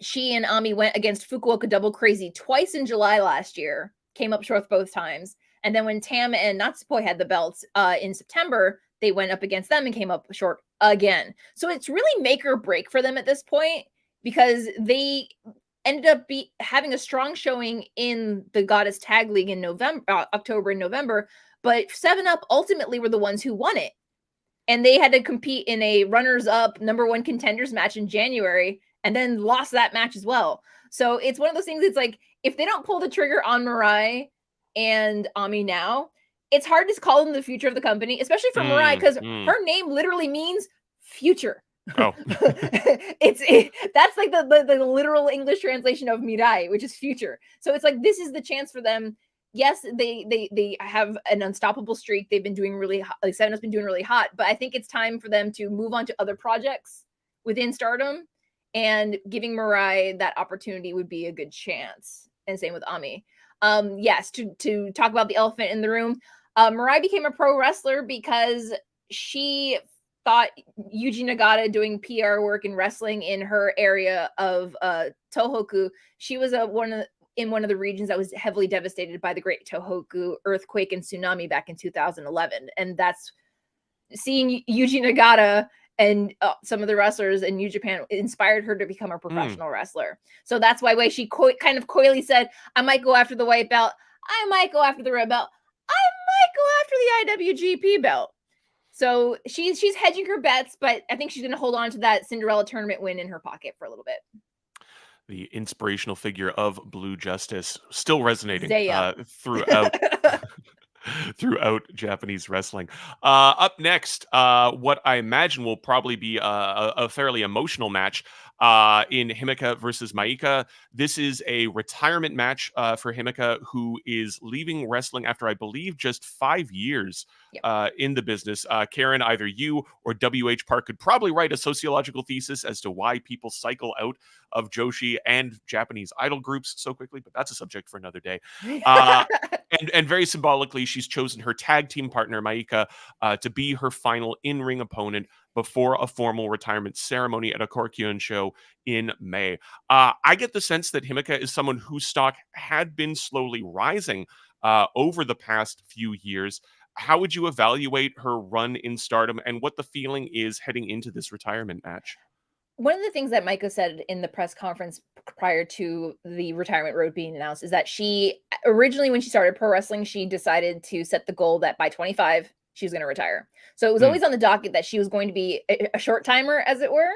S2: she and Ami went against Fukuoka Double Crazy twice in July last year, came up short both times. And then when Tam and Natsupoi had the belts in September, they went up against them and came up short again. So it's really make or break for them at this point because they ended up having a strong showing in the Goddess Tag League in October and November, but 7-Up ultimately were the ones who won it. And they had to compete in a runners-up #1 contenders match in January and then lost that match as well. So it's one of those things. It's like, if they don't pull the trigger on Mirai and Ami now, it's hard to call them the future of the company, especially for Mirai, because her name literally means future.
S1: Oh,
S2: that's like the literal English translation of Mirai, which is future. So it's like, this is the chance for them. Yes, they have an unstoppable streak. They've been doing really hot. Like 7-Up's been doing really hot, but I think it's time for them to move on to other projects within Stardom, and giving Mirai that opportunity would be a good chance. And same with Ami. Yes, to talk about the elephant in the room, Mirai became a pro wrestler because she thought Yuji Nagata doing PR work and wrestling in her area of Tohoku. She was in one of the regions that was heavily devastated by the Great Tohoku earthquake and tsunami back in 2011. And that's seeing Yuji Nagata And some of the wrestlers in New Japan inspired her to become a professional wrestler. So that's why she kind of coyly said, I might go after the white belt. I might go after the red belt. I might go after the IWGP belt. So she's hedging her bets, but I think she's going to hold on to that Cinderella tournament win in her pocket for a little bit.
S1: The inspirational figure of Blue Justice still resonating throughout throughout Japanese wrestling. Up next, what I imagine will probably be a fairly emotional match in Himeka versus Maika. This is a retirement match for Himeka, who is leaving wrestling after, I believe, just 5 years in the business. Karen, either you or W.H. Park could probably write a sociological thesis as to why people cycle out of Joshi and Japanese idol groups so quickly, but that's a subject for another day. And very symbolically, she's chosen her tag team partner, Maika, to be her final in-ring opponent before a formal retirement ceremony at a Korakuen show in May. I get the sense that Himeka is someone whose stock had been slowly rising over the past few years. How would you evaluate her run in Stardom and what the feeling is heading into this retirement match?
S2: One of the things that Maika said in the press conference prior to the retirement road being announced is that she originally, when she started pro wrestling, she decided to set the goal that by 25, she was going to retire. So it was always on the docket that she was going to be a short timer, as it were.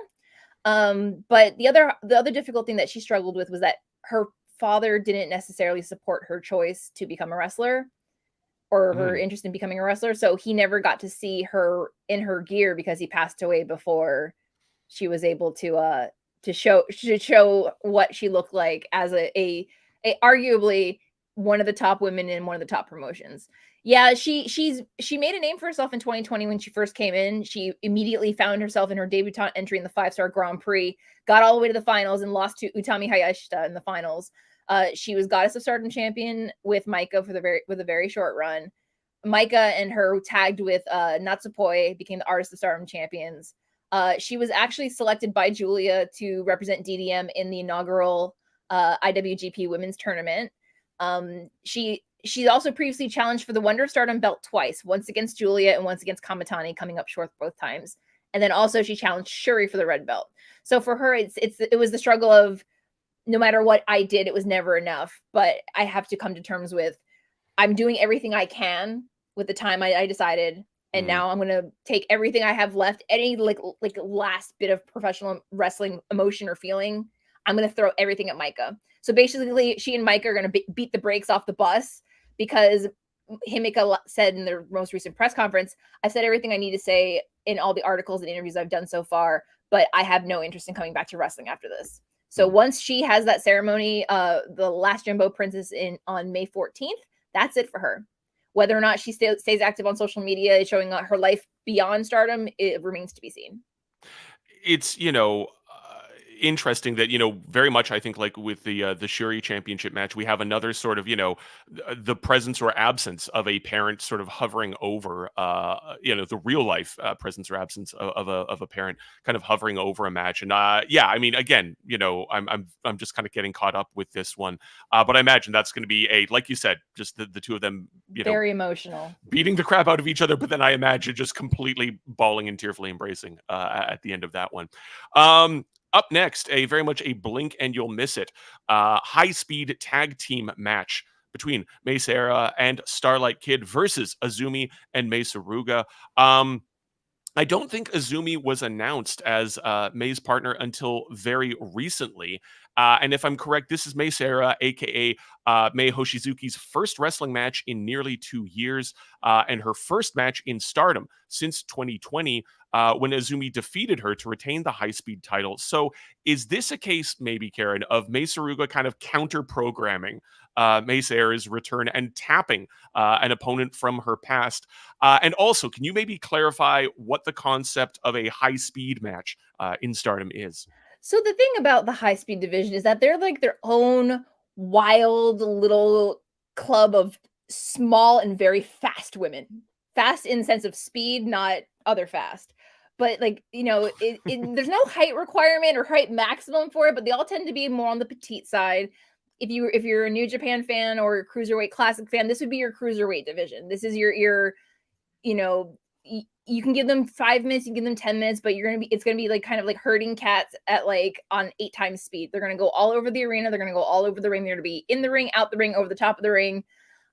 S2: But the other difficult thing that she struggled with was that her father didn't necessarily support her choice to become a wrestler or her interest in becoming a wrestler. So he never got to see her in her gear because he passed away before she was able to show what she looked like as a arguably one of the top women in one of the top promotions. Yeah, she made a name for herself in 2020 when she first came in. She immediately found herself in her debutante entry in the 5-star Grand Prix, got all the way to the finals and lost to Utami Hayashita in the finals. She was Goddess of Stardom champion with Maika with a very short run. Maika and her tagged with Natsupoi, became the Artist of Stardom champions. She was actually selected by Giulia to represent DDM in the inaugural IWGP Women's Tournament. She also previously challenged for the Wonder of Stardom belt twice, once against Giulia and once against Kamitani, coming up short both times. And then also she challenged Syuri for the red belt. So for her, it was the struggle of no matter what I did, it was never enough. But I have to come to terms with I'm doing everything I can with the time I decided. And now I'm going to take everything I have left, any like last bit of professional wrestling emotion or feeling. I'm going to throw everything at Maika. So basically, she and Maika are going to beat the brakes off the bus because Himeka said in their most recent press conference, I said everything I need to say in all the articles and interviews I've done so far, but I have no interest in coming back to wrestling after this. So once she has that ceremony, the last Jumbo Princess on May 14th, that's it for her. Whether or not she stays active on social media, showing her life beyond Stardom, it remains to be seen.
S1: It's, interesting that, very much I think like with the Syuri championship match, we have another sort of, the presence or absence of a parent sort of hovering over, the real life presence or absence of a parent kind of hovering over a match. And yeah, I mean, again, I'm just kind of getting caught up with this one. But I imagine that's going to be like you said, just the two of them,
S2: very emotional,
S1: beating the crap out of each other. But then I imagine just completely bawling and tearfully embracing at the end of that one. Up next, very much a blink and you'll miss it. High-speed tag team match between Sera and Starlight Kid versus Azumi and Mei Suruga. I don't think Azumi was announced as Mei's partner until very recently. And if I'm correct, this is Mei Sera, aka Mei Hoshizuki's first wrestling match in nearly 2 years, and her first match in Stardom since 2020, when Azumi defeated her to retain the high-speed title. So is this a case, maybe, Karen, of Mei Suruga kind of counter-programming Mei Sera's return and tapping an opponent from her past? And also, can you maybe clarify what the concept of a high-speed match in Stardom is?
S2: So the thing about the high-speed division is that they're like their own wild little club of small and very fast women. Fast in the sense of speed, not other fast. But like, there's no height requirement or height maximum for it, but they all tend to be more on the petite side. If you're a New Japan fan or a Cruiserweight Classic fan, this would be your Cruiserweight division. This is your you can give them 5 minutes, you can give them 10 minutes, but it's gonna be like kind of like herding cats at like on 8 times speed. They're gonna go all over the arena, they're gonna go all over the ring, they're gonna be in the ring, out the ring, over the top of the ring.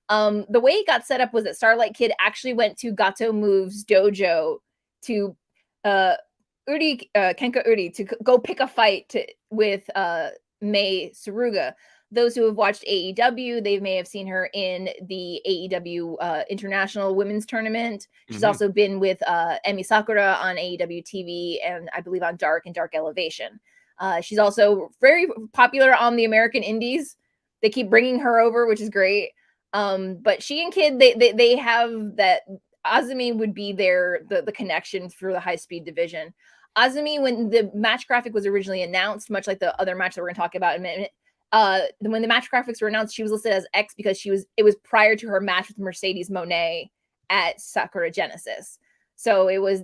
S2: The way it got set up was that Starlight Kid actually went to Gato Move's dojo to Kenka Uri to go pick a fight with Mei Suruga. Those who have watched AEW, they may have seen her in the AEW International Women's Tournament. She's also been with Emi Sakura on AEW TV and I believe on Dark and Dark Elevation. She's also very popular on the American Indies. They keep bringing her over, which is great. But she and Kid, they have that. Azumi would be the connection for the high speed division. Azumi, when the match graphic was originally announced, much like the other match that we're going to talk about in a minute, when the match graphics were announced, she was listed as X because it was prior to her match with Mercedes Moné at Sakura Genesis. So it was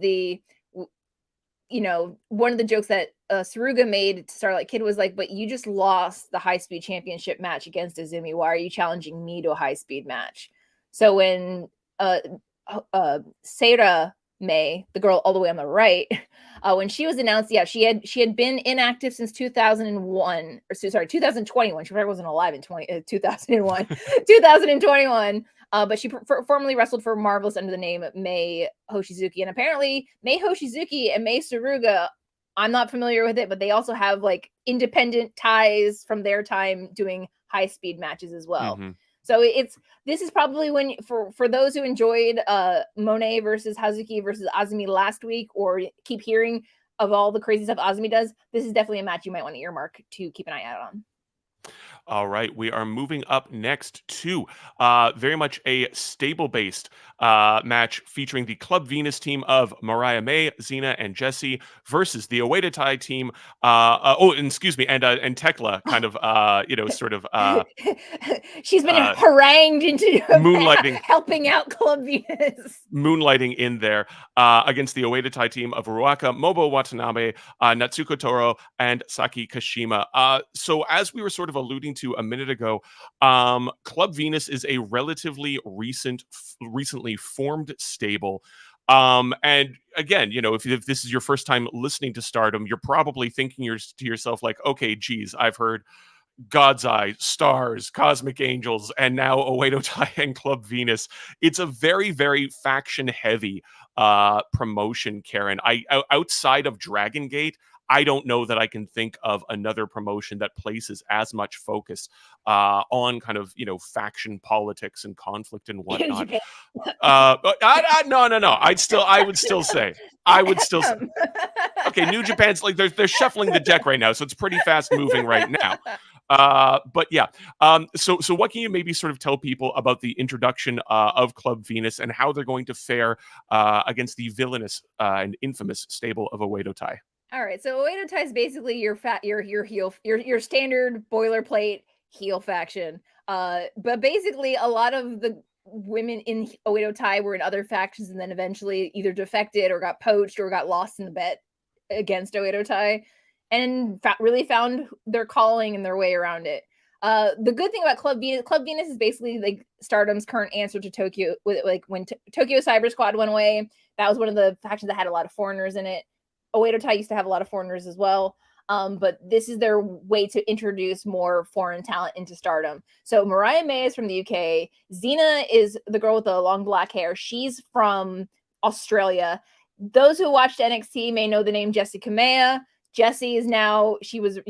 S2: one of the jokes that Suruga made to Starlight Kid was like, but you just lost the high speed championship match against Azumi. Why are you challenging me to a high speed match? So when Sera May, the girl all the way on the right, when she was announced, she had been inactive since 2001, or sorry, 2021. She probably wasn't alive in 2001, 2021. But she formerly wrestled for Marvelous under the name Mei Hoshizuki. And apparently Mei Hoshizuki and Mei Suruga, I'm not familiar with it, but they also have like independent ties from their time doing high speed matches as well. So this is probably when for those who enjoyed Moné versus Hazuki versus Azumi last week, or keep hearing of all the crazy stuff Azumi does, this is definitely a match you might want to earmark to keep an eye out on.
S1: All right, we are moving up next to very much a stable-based match featuring the Club Venus team of Mariah May, Xena, and Jessie versus the Oedo Tai team. And Tekla, kind of, sort of.
S2: She's been harangued into
S1: moonlighting,
S2: helping out Club Venus.
S1: Moonlighting in there against the Oedo Tai team of Ruaka, Mobo Watanabe, Natsuko Toro, and Saki Kashima. So as we were sort of alluding to a minute ago, Club Venus is a relatively recently formed stable. And again, if this is your first time listening to Stardom, you're probably thinking to yourself like, okay, geez, I've heard God's Eye, Stars, Cosmic Angels, and now Oedo Tai and Club Venus. It's a very, very faction-heavy promotion, Karen. Outside of Dragon Gate, I don't know that I can think of another promotion that places as much focus on kind of, faction politics and conflict and whatnot. No. I would still say. Okay, New Japan's like they're shuffling the deck right now, so it's pretty fast moving right now. But yeah, so what can you maybe sort of tell people about the introduction of Club Venus and how they're going to fare against the villainous and infamous stable of Oedo Tai?
S2: All right, so Oedo Tai is basically your standard boilerplate heel faction. But basically, a lot of the women in Oedo Tai were in other factions, and then eventually either defected or got poached or got lost in the bet against Oedo Tai, and really found their calling and their way around it. The good thing about Club Venus is basically like Stardom's current answer to Tokyo. Like when Tokyo Cyber Squad went away, that was one of the factions that had a lot of foreigners in it. Oedo Tai used to have a lot of foreigners as well. But this is their way to introduce more foreign talent into Stardom. So Mariah May is from the UK. Xena is the girl with the long black hair. She's from Australia. Those who watched NXT may know the name Jessie Kamea. Jessie is now, she was,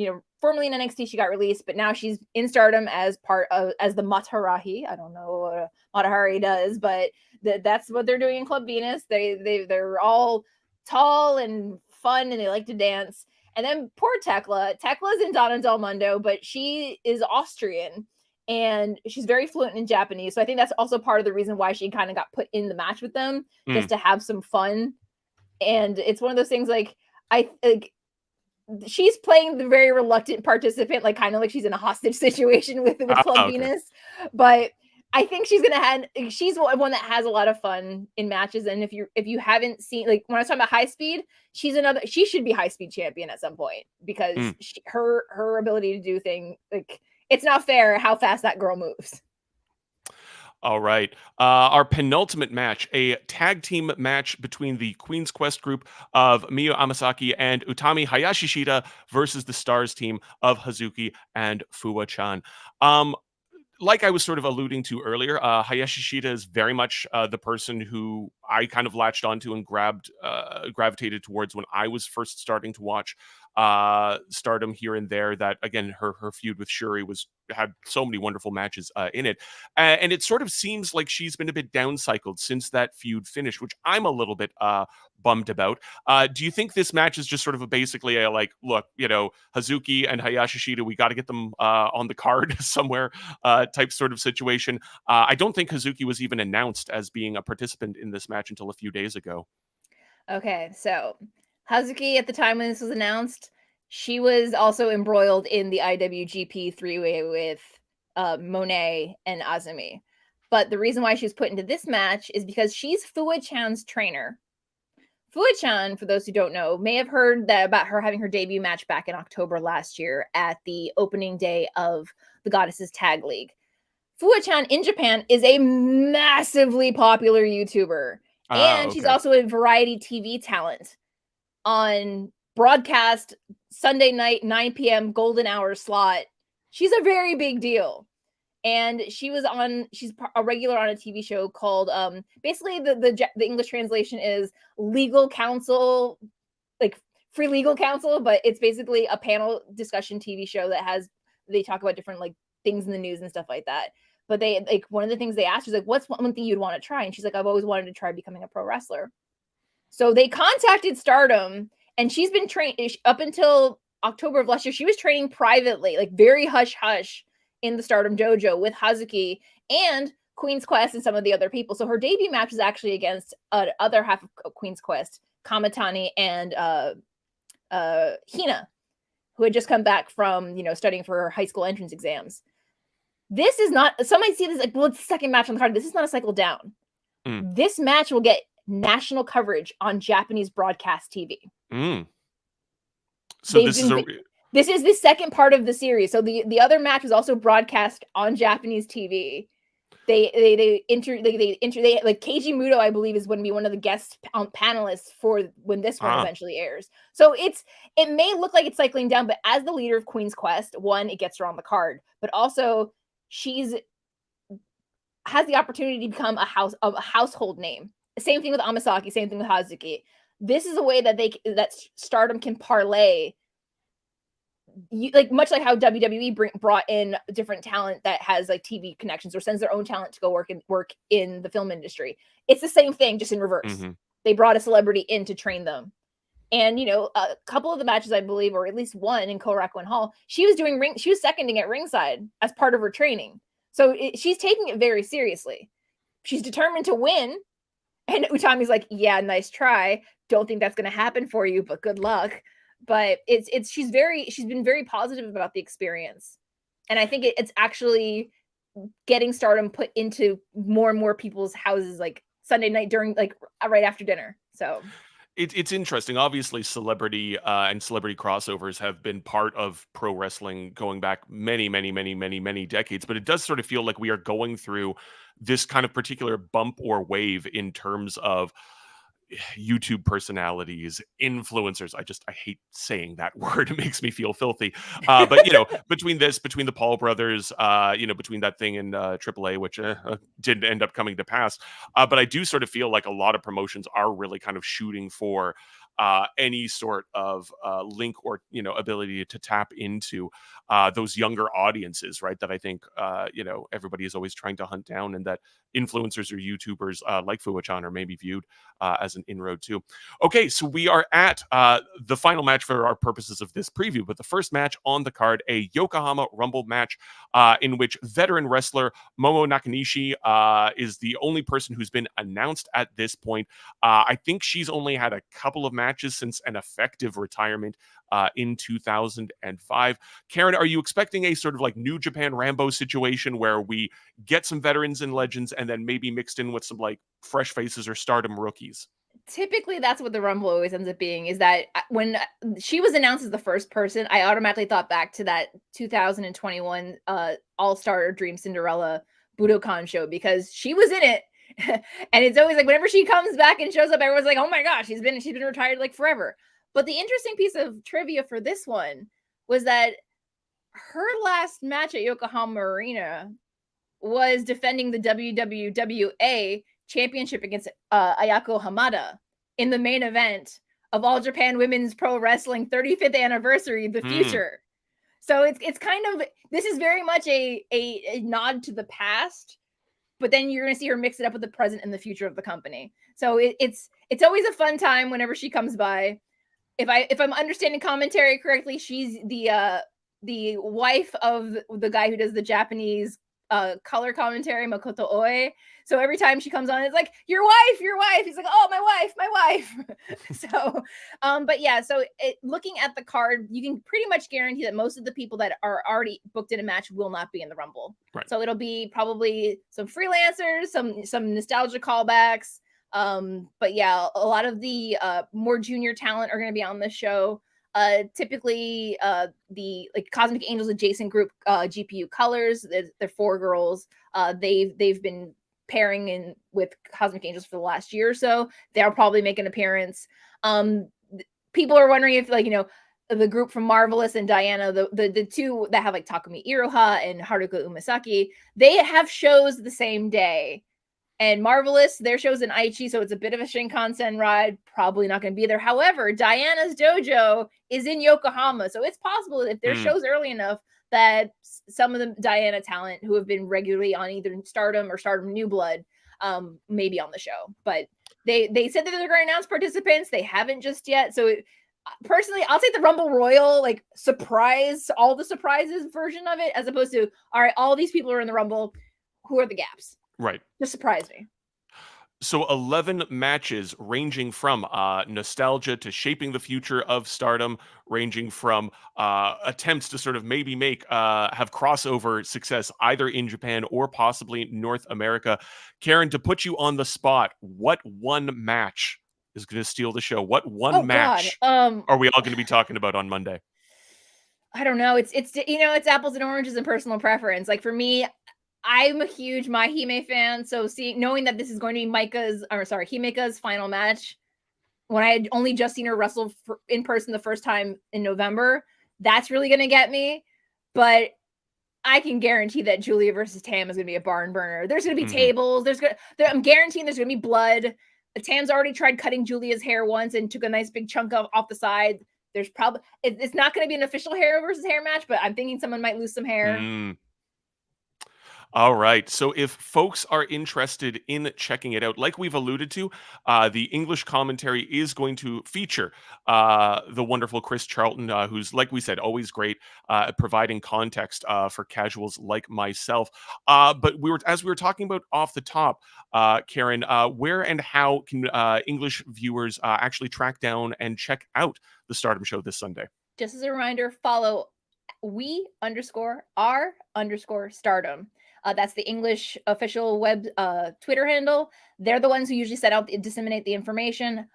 S2: formerly in NXT, she got released, but now she's in Stardom as the Matarahi. I don't know what Matahari does, but that's what they're doing in Club Venus. They're all tall and fun and they like to dance. And then poor Tekla's in Donna Del Mundo, but she is Austrian and she's very fluent in Japanese. So I think that's also part of the reason why she kind of got put in the match with them, just to have some fun. And it's one of those things she's playing the very reluctant participant, like kind of like she's in a hostage situation with Club Venus. But I think she's one that has a lot of fun in matches. And if you haven't seen, like when I was talking about high speed, she should be high speed champion at some point because her ability to do things, like it's not fair how fast that girl moves.
S1: All right. Our penultimate match, a tag team match between the Queen's Quest group of Miyu Amasaki and Utami Hayashishita versus the Stars team of Hazuki and Fuwa-chan. Like I was sort of alluding to earlier, Hayashi Shida is very much the person who I kind of latched onto and gravitated towards when I was first starting to watch Stardom here and there. That again, her feud with Syuri had so many wonderful matches in it, and it sort of seems like she's been a bit downcycled since that feud finished, which I'm a little bit bummed about. Do you think this match is just sort of basically a like, look, Hazuki and Hayashi Shida, we got to get them on the card somewhere type sort of situation? I don't think Hazuki was even announced as being a participant in this match until a few days ago.
S2: Okay, so Hazuki, at the time when this was announced, she was also embroiled in the IWGP three-way with Moné and Azumi. But the reason why she was put into this match is because she's Fuwa-chan's trainer. Fuwa-chan, for those who don't know, may have heard that about her having her debut match back in October last year at the opening day of the Goddesses Tag League. Fuwa-chan in Japan is a massively popular YouTuber. And she's also a variety TV talent on broadcast Sunday night, 9 p.m. golden hour slot. She's a very big deal. And she's a regular on a TV show called, basically the English translation is legal counsel, like free legal counsel, but it's basically a panel discussion TV show they talk about different like things in the news and stuff like that. But they like one of the things they asked was like, what's one thing you'd want to try? And she's like, I've always wanted to try becoming a pro wrestler. So they contacted Stardom, and she's been trained up until October of last year. She was training privately, like very hush hush in the Stardom dojo with Hazuki and Queen's Quest and some of the other people. So her debut match was actually against other half of Queen's Quest, Kamitani and Hina, who had just come back from studying for her high school entrance exams. This is not, some might see this like, well, it's the second match on the card. This is not a cycle down. This match will get national coverage on Japanese broadcast TV.
S1: So
S2: this is the second part of the series. So the other match was also broadcast on Japanese TV. They like Keiji Muto, I believe, is going to be one of the guest panelists for when this one eventually airs. So it may look like it's cycling down, but as the leader of Queen's Quest, one, it gets her on the card, but also she's has the opportunity to become a household name. Same thing with Amasaki, same thing with Hazuki. This is a way that Stardom can parlay, like much like how WWE brought in different talent that has like TV connections or sends their own talent to go work in the film industry. It's the same thing, just in reverse. They brought a celebrity in to train them. And a couple of the matches, I believe, or at least one in Korakuen Hall, she was seconding at ringside as part of her training. So she's taking it very seriously. She's determined to win. And Utami's like, yeah, nice try. Don't think that's going to happen for you, but good luck. But she's been very positive about the experience. And I think it's actually getting Stardom put into more and more people's houses, like Sunday night during like right after dinner. So
S1: it's interesting. Obviously, celebrity and celebrity crossovers have been part of pro wrestling going back many, many, many, many, many decades. But it does sort of feel like we are going through this kind of particular bump or wave in terms of YouTube personalities, influencers. I hate saying that word. It makes me feel filthy. But between the Paul brothers, between that thing in AAA, which didn't end up coming to pass. But I do sort of feel like a lot of promotions are really kind of shooting for any sort of link or ability to tap into those younger audiences, right? That I think everybody is always trying to hunt down, and that influencers or YouTubers like Fuwa-chan are maybe viewed as an inroad too. Okay, so we are at the final match for our purposes of this preview, but the first match on the card, a Yokohama Rumble match in which veteran wrestler Momo Nakanishi is the only person who's been announced at this point. I think she's only had a couple of matches since an effective retirement in 2005. Karen, are you expecting a sort of like New Japan Rambo situation where we get some veterans and legends and then maybe mixed in with some like fresh faces or Stardom rookies?
S2: Typically, that's what the Rumble always ends up being, is that when she was announced as the first person, I automatically thought back to that 2021 All-Star Dream Cinderella Budokan show because she was in it. And it's always like whenever she comes back and shows up, everyone's like, oh my gosh, she's been retired like forever. But the interesting piece of trivia for this one was that her last match at Yokohama Arena was defending the WWWA championship against Ayako Hamada in the main event of All Japan Women's Pro Wrestling 35th anniversary, the future. So it's kind of, this is very much a nod to the past, but then you're going to see her mix it up with the present and the future of the company. So it's always a fun time whenever she comes by. If I'm understanding commentary correctly, she's the wife of the guy who does the Japanese color commentary, Makoto Oe. So every time she comes on, it's like, your wife. He's like, oh, my wife. So, but yeah, so looking at the card, you can pretty much guarantee that most of the people that are already booked in a match will not be in the Rumble.
S1: Right.
S2: So it'll be probably some freelancers, some nostalgia callbacks. But yeah, a lot of the more junior talent are going to be on this show. Typically the like Cosmic Angels adjacent group, GPU Colors, they're 4 girls. They've been pairing in with Cosmic Angels for the last year or so. They'll probably make an appearance. People are wondering if, like, you know, the group from Marvelous and Diana, the two that have like Takumi Iroha and Haruka Umasaki, they have shows the same day. And Marvelous, their show's in Aichi, so it's a bit of a Shinkansen ride. Probably not going to be there. However, Diana's dojo is in Yokohama, so it's possible if their show's early enough that some of the Diana talent who have been regularly on either Stardom or Stardom New Blood may be on the show. But they said that they're going to announce participants. They haven't just yet. So personally, I'll take the Rumble Royal, like, surprise, all the surprises version of it, as opposed to, all right, all these people are in the Rumble. Who are the gaps?
S1: Right.
S2: Just surprise me.
S1: So 11 matches ranging from nostalgia to shaping the future of Stardom, ranging from attempts to sort of maybe have crossover success either in Japan or possibly North America. Karen, to put you on the spot, what one match is going to steal the show? What one match are we all going to be talking about on Monday?
S2: I don't know. It's you know, it's apples and oranges and personal preference. Like for me, I'm a huge Mahime fan, so knowing that this is going to be Himeka's final match, when I had only just seen her wrestle in person the first time in November, that's really going to get me. But I can guarantee that Giulia versus Tam is going to be a barn burner. There's going to be tables. I'm guaranteeing there's going to be blood. Tam's already tried cutting Giulia's hair once and took a nice big chunk off the side. There's probably it's not going to be an official hair versus hair match, but I'm thinking someone might lose some hair.
S1: All right. So if folks are interested in checking it out, like we've alluded to, the English commentary is going to feature the wonderful Chris Charlton, who's, like we said, always great at providing context for casuals like myself. But as we were talking about off the top, Karen, where and how can English viewers actually track down and check out the Stardom show this Sunday?
S2: Just as a reminder, follow _r_Stardom. That's the English official web Twitter handle. They're the ones who usually set out and disseminate the information.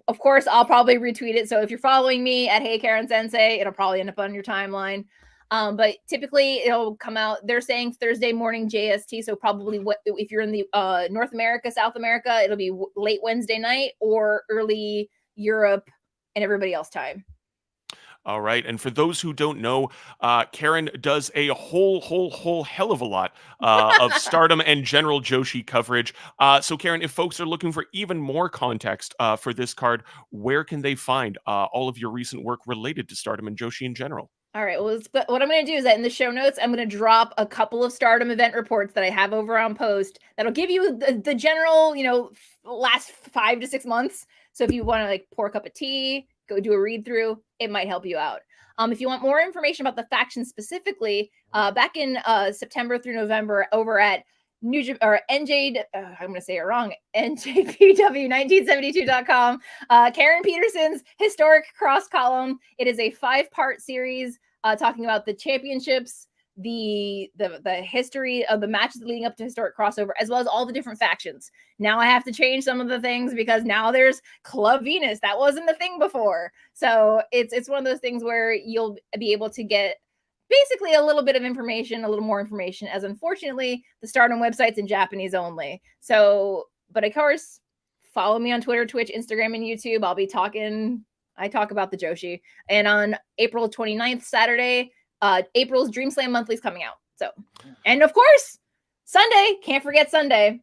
S2: Of course, I'll probably retweet it. So if you're following me at Hey Karen Sensei, it'll probably end up on your timeline. But typically it'll come out. They're saying Thursday morning JST. So probably if you're in the North America, South America, it'll be late Wednesday night or early Europe and everybody else time.
S1: All right. And for those who don't know, Karen does a whole hell of a lot of Stardom and general Joshi coverage. So Karen, if folks are looking for even more context for this card, where can they find all of your recent work related to Stardom and Joshi in general?
S2: All right. Well, what I'm going to do is that in the show notes, I'm going to drop a couple of Stardom event reports that I have over on Post that'll give you the general, you know, last 5 to 6 months. So if you want to like pour a cup of tea, go do a read through, it might help you out. If you want more information about the faction specifically, back in September through November over at NJ, I'm going to say it wrong, NJPW1972.com, Karen Peterson's Historic Cross Column. It is a 5-part series talking about the championships, the history of the matches leading up to Historic Crossover, as well as all the different factions. Now I have to change some of the things because now there's Club Venus. That wasn't the thing before. So it's one of those things where you'll be able to get basically a little bit of information, a little more information, as unfortunately the Stardom website's in Japanese only. So, but of course, follow me on Twitter, Twitch, Instagram, and YouTube. I'll be talking. I talk about the Joshi. And on April 29th, Saturday, April's Dream Slam Monthly is coming out. So, and of course, Sunday, can't forget Sunday.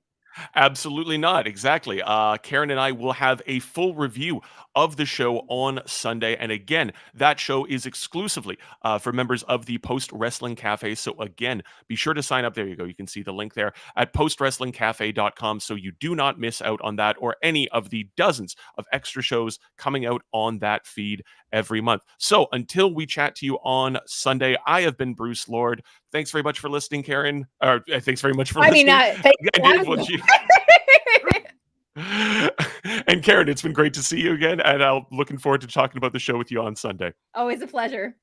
S1: Absolutely not. Exactly. Karen and I will have a full review of the show on Sunday. And again, that show is exclusively for members of the Post Wrestling Cafe. So again, be sure to sign up. There you go. You can see the link there at postwrestlingcafe.com so you do not miss out on that or any of the dozens of extra shows coming out on that feed every month. So until we chat to you on Sunday, I have been Bruce Lord. Thanks very much for listening, Karen. Or thanks very much for listening. And Karen, it's been great to see you again, and I'm looking forward to talking about the show with you on Sunday.
S2: Always a pleasure.